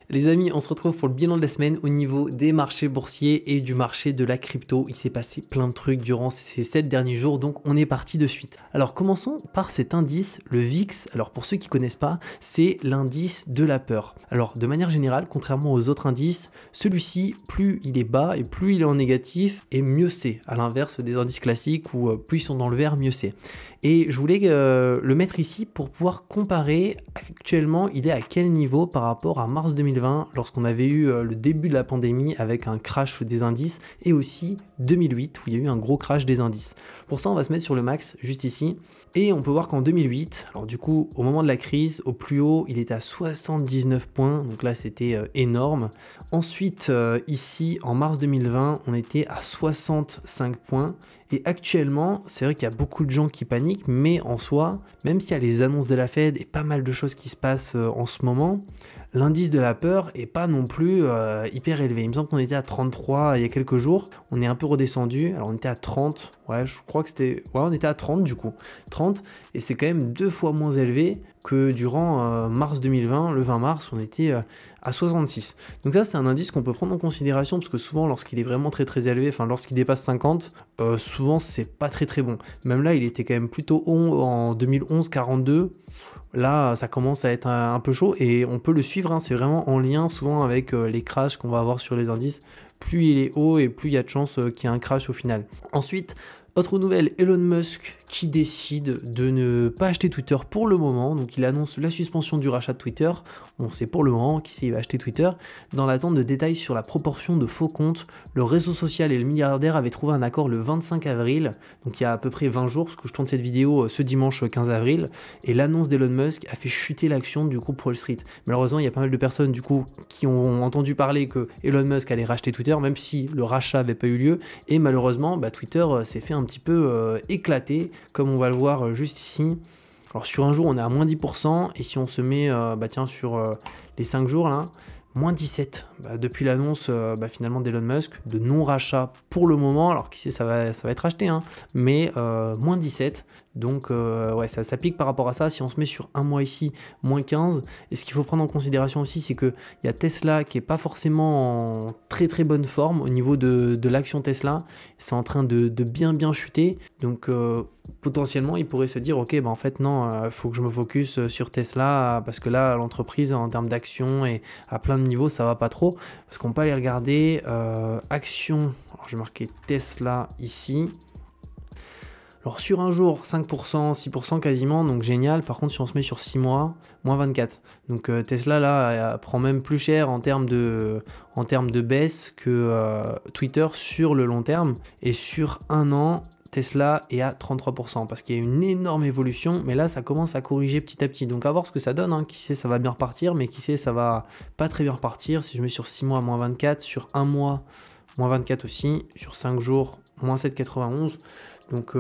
Les amis, on se retrouve pour le bilan de la semaine au niveau des marchés boursiers et du marché de la crypto. Il s'est passé plein de trucs durant ces 7 derniers jours, donc on est parti de suite. Alors commençons par cet indice, le VIX. Alors pour ceux qui ne connaissent pas, c'est l'indice de la peur. Alors de manière générale, contrairement aux autres indices, celui-ci, plus il est bas et plus il est en négatif, et mieux c'est. À l'inverse des indices classiques où plus ils sont dans le vert, mieux c'est. Et je voulais le mettre ici pour pouvoir comparer actuellement il est à quel niveau par rapport à mars 2020 lorsqu'on avait eu le début de la pandémie avec un crash des indices et aussi 2008 où il y a eu un gros crash des indices. Pour ça on va se mettre sur le max juste ici et on peut voir qu'en 2008, alors du coup au moment de la crise au plus haut il était à 79 points donc là c'était énorme. Ensuite ici en mars 2020 on était à 65 points. Et actuellement, c'est vrai qu'il y a beaucoup de gens qui paniquent, mais en soi, même s'il y a les annonces de la Fed et pas mal de choses qui se passent en ce moment, l'indice de la peur est pas non plus hyper élevé. Il me semble qu'on était à 33 il y a quelques jours, on est un peu redescendu, alors on était à 30, ouais je crois que c'était, ouais on était à 30 du coup, 30, et c'est quand même 2 fois moins élevé que durant mars 2020, le 20 mars, on était à 66. Donc ça, c'est un indice qu'on peut prendre en considération parce que souvent, lorsqu'il est vraiment très très élevé, enfin lorsqu'il dépasse 50, souvent c'est pas très très bon. Même là, il était quand même plutôt haut en 2011, 42. Là, ça commence à être un peu chaud et on peut le suivre, hein, c'est vraiment en lien souvent avec les crashs qu'on va avoir sur les indices. Plus il est haut et plus il y a de chances qu'il y ait un crash au final. Ensuite, autre nouvelle, Elon Musk qui décide de ne pas acheter Twitter pour le moment, donc il annonce la suspension du rachat de Twitter, on sait pour le moment qui s'il va acheter Twitter, dans l'attente de détails sur la proportion de faux comptes, le réseau social et le milliardaire avaient trouvé un accord le 25 avril, donc il y a à peu près 20 jours, parce que je tourne cette vidéo ce dimanche 15 avril, et l'annonce d'Elon Musk a fait chuter l'action du groupe Wall Street. Malheureusement, il y a pas mal de personnes du coup qui ont entendu parler que Elon Musk allait racheter Twitter, même si le rachat n'avait pas eu lieu, et malheureusement, Twitter s'est fait un petit peu éclater, comme on va le voir juste ici. Alors sur un jour on est à moins 10% et si on se met sur les 5 jours là, moins 17 depuis l'annonce finalement d'Elon Musk de non-rachat pour le moment, alors qui sait ça va être racheté, hein, mais moins 17, donc ouais ça pique par rapport à ça. Si on se met sur un mois ici, moins 15, et ce qu'il faut prendre en considération aussi c'est qu'il y a Tesla qui est pas forcément en très très bonne forme au niveau de l'action Tesla, c'est en train de bien chuter, donc potentiellement il pourrait se dire ok en fait non, faut que je me focus sur Tesla parce que là l'entreprise en termes d'action et à plein de niveaux ça va pas trop, parce qu'on peut aller regarder action, alors je vais marquer Tesla ici. Alors sur un jour, 5%, 6% quasiment, donc génial. Par contre, si on se met sur 6 mois, moins 24. Donc Tesla, là, elle prend même plus cher en termes de baisse que Twitter sur le long terme. Et sur un an, Tesla est à 33%, parce qu'il y a une énorme évolution, mais là, ça commence à corriger petit à petit. Donc à voir ce que ça donne, hein. Qui sait, ça va bien repartir, mais qui sait, ça va pas très bien repartir. Si je mets sur 6 mois, moins 24, sur un mois, moins 24 aussi, sur 5 jours, moins 7,91. Donc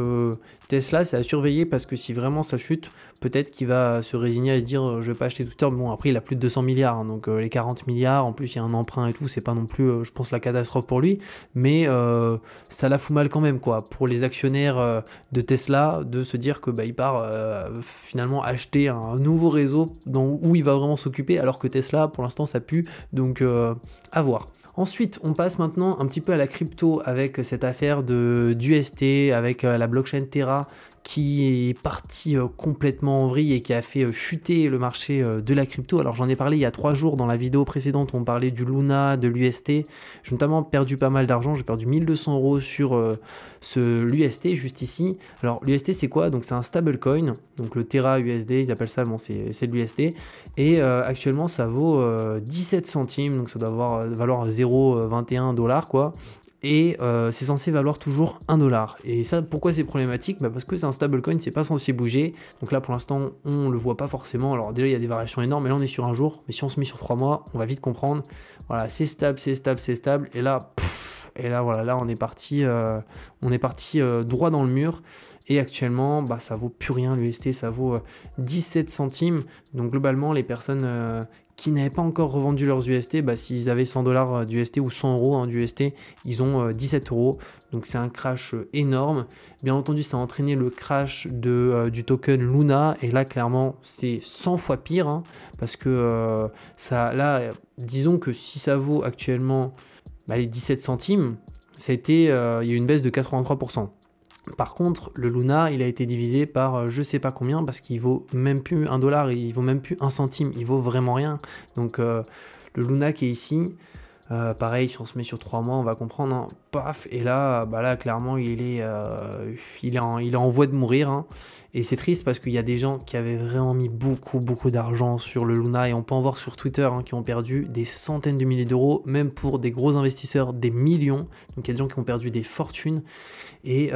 Tesla, c'est à surveiller parce que si vraiment ça chute, peut-être qu'il va se résigner à dire je vais pas acheter Twitter. Mais bon, après il a plus de 200 milliards, hein, donc les 40 milliards, en plus il y a un emprunt et tout, c'est pas non plus, je pense, la catastrophe pour lui. Mais ça la fout mal quand même, quoi, pour les actionnaires de Tesla, de se dire que il part finalement acheter un nouveau réseau où il va vraiment s'occuper, alors que Tesla, pour l'instant, ça pue. Donc à voir. Ensuite, on passe maintenant un petit peu à la crypto avec cette affaire d'UST, avec la blockchain Terra qui est partie complètement en vrille et qui a fait chuter le marché de la crypto. Alors j'en ai parlé il y a 3 jours dans la vidéo précédente où on parlait du Luna, de l'UST. J'ai notamment perdu pas mal d'argent, j'ai perdu 1200 € sur l'UST juste ici. Alors l'UST c'est quoi? Donc c'est un stablecoin, donc le Terra USD, ils appellent ça, bon c'est de l'UST. Et actuellement ça vaut 17 centimes, donc ça doit valoir 0,21 $ quoi. Et c'est censé valoir toujours 1 $. Et ça, pourquoi c'est problématique? Parce que c'est un stablecoin, c'est pas censé bouger. Donc là, pour l'instant, on le voit pas forcément. Alors déjà, il y a des variations énormes, mais là, on est sur un jour. Mais si on se met sur 3 mois, on va vite comprendre. Voilà, c'est stable, c'est stable, c'est stable. Et là, Et là, voilà, là, on est parti droit dans le mur. Et actuellement, bah, ça vaut plus rien l'UST, ça vaut 17 centimes. Donc globalement, les personnes qui n'avaient pas encore revendu leurs UST, bah, s'ils avaient 100 $ d'UST ou 100 € hein, d'UST, ils ont 17 €. Donc c'est un crash énorme. Bien entendu, ça a entraîné le crash du token Luna. Et là, clairement, c'est 100 fois pire. Hein, parce que là, disons que si ça vaut actuellement les 17 centimes, il y a eu une baisse de 83%. Par contre, le Luna, il a été divisé par je sais pas combien parce qu'il vaut même plus $1, il vaut même plus 1 centime, il vaut vraiment rien. Donc le Luna qui est ici, pareil, si on se met sur 3 mois, on va comprendre, hein, paf, et là, là clairement, il est en voie de mourir. Hein. Et c'est triste parce qu'il y a des gens qui avaient vraiment mis beaucoup d'argent sur le Luna et on peut en voir sur Twitter hein, qui ont perdu des centaines de milliers d'euros, même pour des gros investisseurs, des millions. Donc il y a des gens qui ont perdu des fortunes et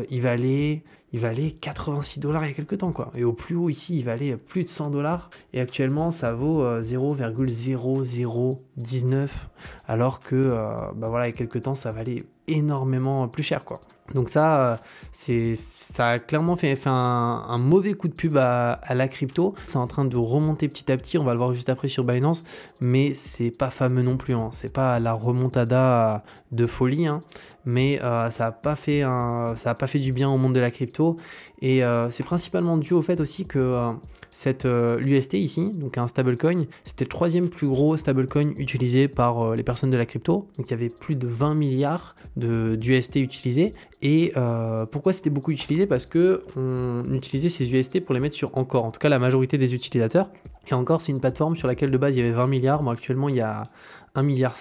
il valait 86 $ il y a quelques temps quoi. Et au plus haut ici, il valait plus de 100 $ et actuellement ça vaut 0,0019 alors que voilà, il y a quelques temps ça valait énormément plus cher quoi. Donc ça a clairement fait un mauvais coup de pub à la crypto. C'est en train de remonter petit à petit, on va le voir juste après sur Binance, mais c'est pas fameux non plus, hein. C'est pas la remontada de folie, hein. Mais ça a pas fait du bien au monde de la crypto et c'est principalement dû au fait aussi que cette l'UST ici, donc un stablecoin, c'était le 3e plus gros stablecoin utilisé par les personnes de la crypto. Donc il y avait plus de 20 milliards d'UST utilisés. Et pourquoi c'était beaucoup utilisé? Parce que on utilisait ces UST pour les mettre sur Encore, en tout cas la majorité des utilisateurs. Et Encore, c'est une plateforme sur laquelle de base il y avait 20 milliards. Bon, actuellement il y a 1,5 milliard.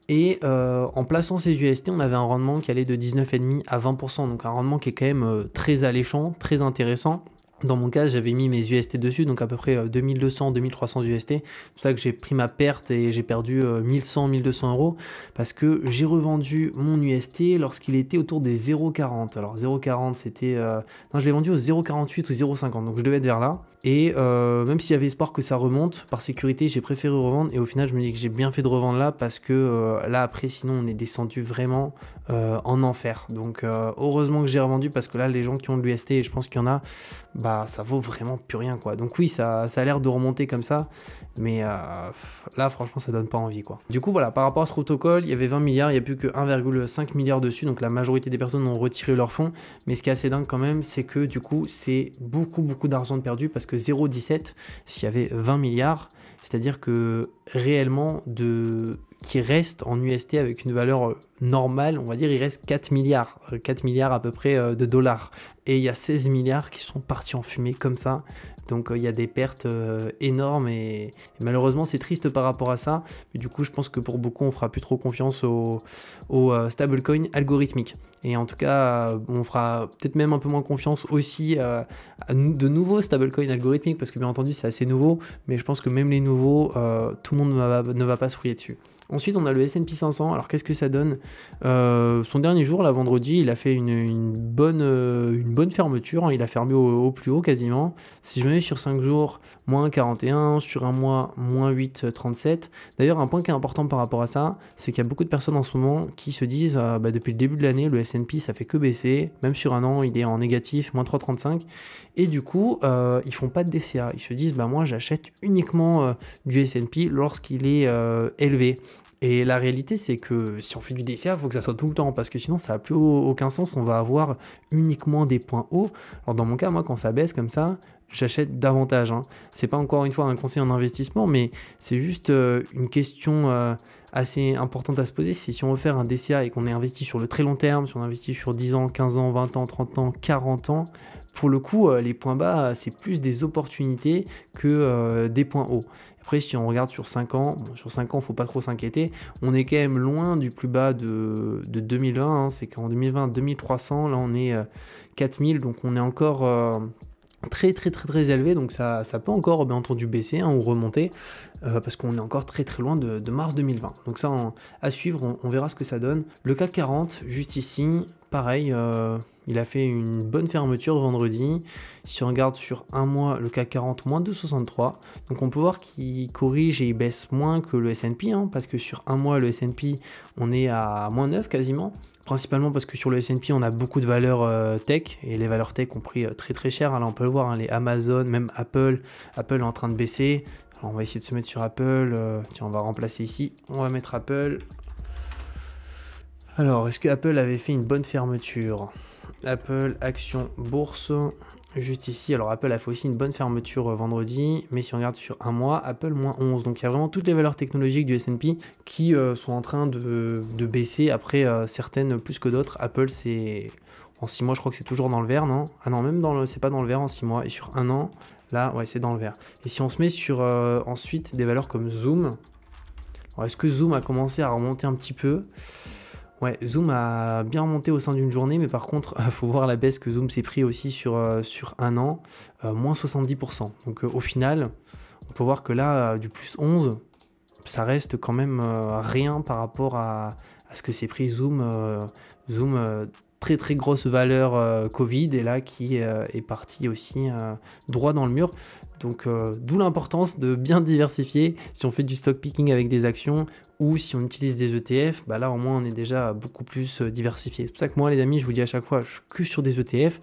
Et en plaçant ces UST, on avait un rendement qui allait de 19,5 à 20%. Donc un rendement qui est quand même très alléchant, très intéressant. Dans mon cas, j'avais mis mes UST dessus, donc à peu près 2200, 2300 UST. C'est pour ça que j'ai pris ma perte et j'ai perdu 1100, 1200 € parce que j'ai revendu mon UST lorsqu'il était autour des 0,40. Alors 0,40 c'était... Non, je l'ai vendu au 0,48 ou 0,50, donc je devais être vers là. Et même si j'avais espoir que ça remonte, par sécurité, j'ai préféré revendre. Et au final, je me dis que j'ai bien fait de revendre là parce que là, après, sinon, on est descendu vraiment en enfer. Donc, heureusement que j'ai revendu parce que là, les gens qui ont de l'UST, et je pense qu'il y en a, ça vaut vraiment plus rien, quoi. Donc oui, ça a l'air de remonter comme ça. Mais là, franchement, ça donne pas envie, quoi. Du coup, voilà, par rapport à ce protocole, il y avait 20 milliards, il n'y a plus que 1,5 milliard dessus. Donc, la majorité des personnes ont retiré leurs fonds. Mais ce qui est assez dingue quand même, c'est que du coup, c'est beaucoup d'argent de perdu parce que 0,17, s'il y avait 20 milliards, c'est-à-dire que réellement, qui reste en UST avec une valeur normale, on va dire, il reste 4 milliards. 4 milliards à peu près de dollars. Et il y a 16 milliards qui sont partis en fumée comme ça. Donc il y a des pertes énormes et malheureusement c'est triste par rapport à ça. Mais du coup je pense que pour beaucoup on fera plus trop confiance aux stablecoins algorithmiques. Et en tout cas on fera peut-être même un peu moins confiance aussi à de nouveaux stablecoins algorithmiques parce que bien entendu c'est assez nouveau. Mais je pense que même les nouveaux, tout le monde ne va pas se rouiller dessus. Ensuite, on a le S&P 500. Alors, qu'est-ce que ça donne? Son dernier jour, là, vendredi, il a fait une bonne fermeture. Hein. Il a fermé au plus haut quasiment. Si je me mets sur 5 jours, moins 41. Sur un mois, moins 8,37. D'ailleurs, un point qui est important par rapport à ça, c'est qu'il y a beaucoup de personnes en ce moment qui se disent depuis le début de l'année, le S&P, ça fait que baisser. Même sur un an, il est en négatif, moins 3,35. Et du coup, ils font pas de DCA. Ils se disent, moi, j'achète uniquement du S&P lorsqu'il est élevé. Et la réalité, c'est que si on fait du DCA, il faut que ça soit tout le temps, parce que sinon, ça n'a plus aucun sens. On va avoir uniquement des points hauts. Alors, dans mon cas, moi, quand ça baisse comme ça, j'achète davantage. Hein. C'est pas encore une fois un conseil en investissement, mais c'est juste une question assez importante à se poser. C'est si on veut faire un DCA et qu'on est investi sur le très long terme, si on investit sur 10 ans, 15 ans, 20 ans, 30 ans, 40 ans, pour le coup, les points bas, c'est plus des opportunités que des points hauts. Après, si on regarde sur 5 ans, sur 5 ans, il ne faut pas trop s'inquiéter. On est quand même loin du plus bas de 2020. Hein. C'est qu'en 2020, 2300, là, on est 4000. Donc, on est encore très élevé. Donc, ça peut encore, bien entendu, baisser ou remonter parce qu'on est encore très loin de mars 2020. Donc, ça, à suivre, on verra ce que ça donne. Le CAC 40, juste ici, pareil, il a fait une bonne fermeture vendredi. Si on regarde sur un mois, le CAC 40, moins 2,63. Donc on peut voir qu'il corrige et il baisse moins que le S&P, hein, parce que sur un mois, le S&P, on est à moins 9 quasiment. Principalement parce que sur le S&P, on a beaucoup de valeurs tech, et les valeurs tech ont pris très très cher. Là, on peut le voir, hein, les Amazon, même Apple. Apple est en train de baisser. Alors, on va essayer de se mettre sur Apple. Tiens, on va remplacer ici. On va mettre Apple. Alors, est-ce que Apple avait fait une bonne fermeture? Apple, action, bourse, juste ici. Alors, Apple a fait aussi une bonne fermeture vendredi, mais si on regarde sur un mois, Apple moins 11. Donc, il y a vraiment toutes les valeurs technologiques du S&P qui sont en train de baisser. Après, certaines plus que d'autres. Apple, c'est en 6 mois, je crois que c'est toujours dans le vert, non? Ah non, même c'est pas dans le vert en 6 mois. Et sur un an, là, ouais, c'est dans le vert. Et si on se met sur ensuite des valeurs comme Zoom, alors est-ce que Zoom a commencé à remonter un petit peu? Ouais, Zoom a bien remonté au sein d'une journée, mais par contre, il faut voir la baisse que Zoom s'est pris aussi sur un an, moins 70%. Donc au final, on peut voir que là, du plus 11, ça reste quand même rien par rapport à ce que s'est pris Zoom. Très très grosse valeur Covid, et là qui est parti aussi droit dans le mur. Donc d'où l'importance de bien diversifier si on fait du stock picking avec des actions, ou si on utilise des ETF, bah là au moins on est déjà beaucoup plus diversifié. C'est pour ça que moi les amis, je vous dis à chaque fois, je suis que sur des ETF,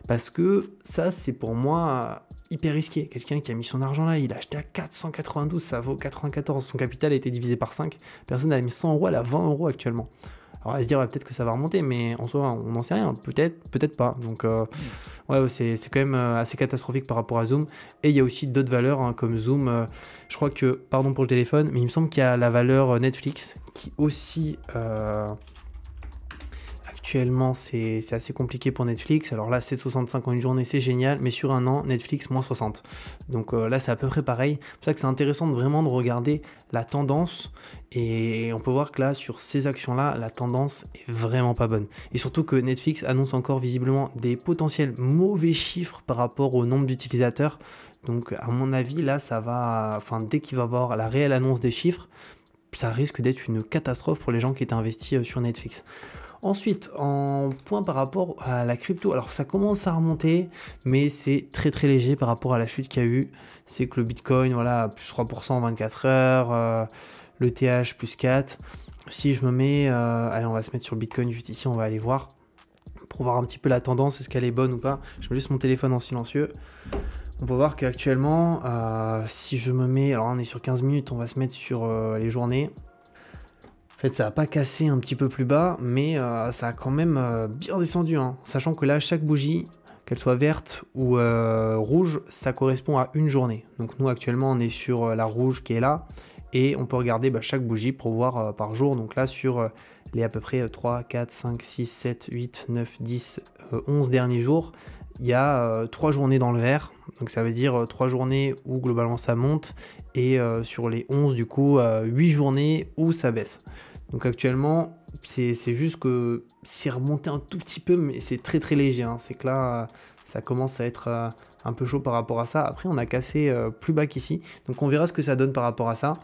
parce que ça c'est pour moi hyper risqué. Quelqu'un qui a mis son argent là, il a acheté à 492, ça vaut 94, son capital a été divisé par 5, personne n'a mis 100 euros, elle a 20 euros actuellement. Alors, on va se dire, ouais, peut-être que ça va remonter, mais en soi, on n'en sait rien. Peut-être, peut-être pas. Donc, ouais, c'est quand même assez catastrophique par rapport à Zoom. Et il y a aussi d'autres valeurs, hein, comme Zoom. Je crois que, pardon pour le téléphone, mais il me semble qu'il y a la valeur Netflix qui aussi... Actuellement, c'est assez compliqué pour Netflix. Alors là, 7,65 en une journée, c'est génial. Mais sur un an, Netflix, moins 60. Donc là, c'est à peu près pareil. C'est pour ça que c'est intéressant de regarder la tendance. Et on peut voir que là, sur ces actions-là, la tendance est vraiment pas bonne. Et surtout que Netflix annonce encore visiblement des potentiels mauvais chiffres par rapport au nombre d'utilisateurs. Donc à mon avis, là, ça va... Enfin, dès qu'il va y avoir la réelle annonce des chiffres, ça risque d'être une catastrophe pour les gens qui étaient investis sur Netflix. Ensuite, en point par rapport à la crypto, alors ça commence à remonter, mais c'est très très léger par rapport à la chute qu'il y a eu. C'est que le Bitcoin, voilà, plus 3% en 24 heures, le TH plus 4. Si je me mets, allez, on va se mettre sur le Bitcoin juste ici, on va aller voir, pour voir un petit peu la tendance, est-ce qu'elle est bonne ou pas. Je mets juste mon téléphone en silencieux. On peut voir qu'actuellement, si je me mets, alors on est sur 15 minutes, on va se mettre sur les journées. En fait, ça n'a pas cassé un petit peu plus bas, mais ça a quand même bien descendu, hein. Sachant que là, chaque bougie, qu'elle soit verte ou rouge, ça correspond à une journée. Donc nous, actuellement, on est sur la rouge qui est là, et on peut regarder chaque bougie pour voir par jour. Donc là, sur les à peu près 3, 4, 5, 6, 7, 8, 9, 10, 11 derniers jours, il y a 3 journées dans le vert. Donc ça veut dire 3 journées où globalement ça monte, et sur les 11, du coup, 8 journées où ça baisse. Donc actuellement, c'est juste que c'est remonté un tout petit peu, mais c'est très très léger, hein. C'est que là, ça commence à être un peu chaud par rapport à ça. Après, on a cassé plus bas qu'ici. Donc on verra ce que ça donne par rapport à ça.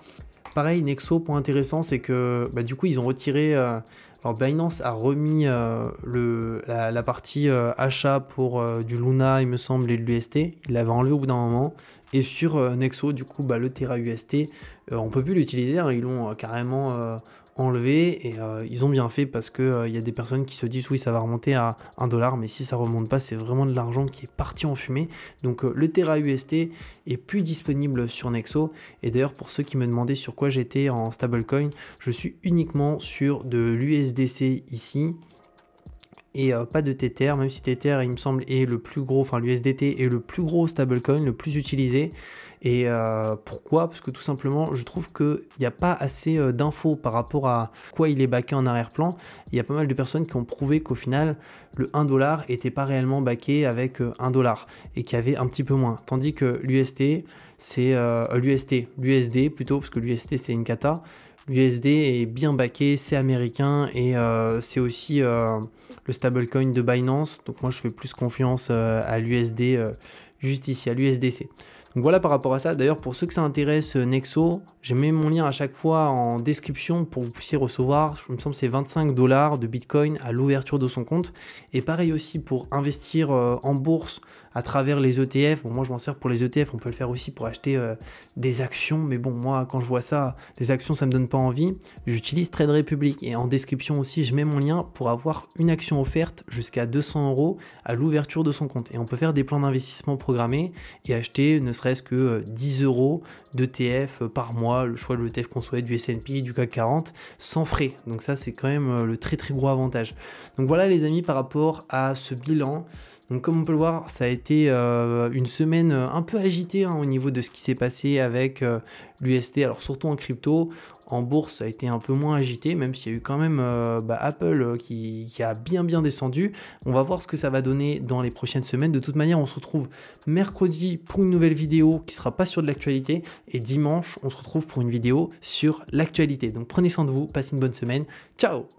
Pareil, Nexo, point intéressant, c'est que du coup, ils ont retiré... alors Binance a remis la partie achat pour du Luna, il me semble, et de l'UST. Il l'avait enlevé au bout d'un moment. Et sur Nexo, du coup, le Terra UST, on peut plus l'utiliser, hein. Ils l'ont carrément... enlevé, et ils ont bien fait, parce que y a des personnes qui se disent oui, ça va remonter à 1$, mais si ça remonte pas, c'est vraiment de l'argent qui est parti en fumée. Donc le Terra UST est plus disponible sur Nexo. Et d'ailleurs, pour ceux qui me demandaient sur quoi j'étais en stablecoin, je suis uniquement sur de l'USDC ici, et pas de Tether, même si Tether, il me semble, est le plus gros, enfin l'USDT est le plus gros stablecoin, le plus utilisé. Et pourquoi? Parce que tout simplement, je trouve qu'il n'y a pas assez d'infos par rapport à quoi il est backé en arrière-plan. Il y a pas mal de personnes qui ont prouvé qu'au final, le 1$ n'était pas réellement backé avec 1$, et qu'il y avait un petit peu moins. Tandis que l'UST, c'est l'USD plutôt, parce que l'UST c'est une cata. L'USD est bien backé, c'est américain, et c'est aussi le stablecoin de Binance. Donc moi, je fais plus confiance à l'USD, juste ici, à l'USDC. Donc voilà par rapport à ça. D'ailleurs, pour ceux que ça intéresse, Nexo, j'ai mis mon lien à chaque fois en description pour que vous puissiez recevoir, je me semble que c'est 25 $ de Bitcoin à l'ouverture de son compte. Et pareil aussi pour investir en bourse à travers les ETF. Bon, moi je m'en sers pour les ETF, on peut le faire aussi pour acheter des actions. Mais bon, moi quand je vois ça, les actions ça me donne pas envie. J'utilise Trade Republic et en description aussi je mets mon lien pour avoir une action offerte jusqu'à 200 € à l'ouverture de son compte. Et on peut faire des plans d'investissement programmés et acheter ne serait-ce que 10 € d'ETF par mois, le choix de l'ETF qu'on souhaite, du S&P, du CAC 40, sans frais. Donc ça c'est quand même le très gros avantage. Donc voilà les amis par rapport à ce bilan. Donc comme on peut le voir, ça a été une semaine un peu agitée au niveau de ce qui s'est passé avec l'USD, alors surtout en crypto. En bourse, ça a été un peu moins agité, même s'il y a eu quand même Apple qui a bien descendu. On va voir ce que ça va donner dans les prochaines semaines. De toute manière, on se retrouve mercredi pour une nouvelle vidéo qui ne sera pas sur de l'actualité. Et dimanche, on se retrouve pour une vidéo sur l'actualité. Donc prenez soin de vous, passez une bonne semaine. Ciao!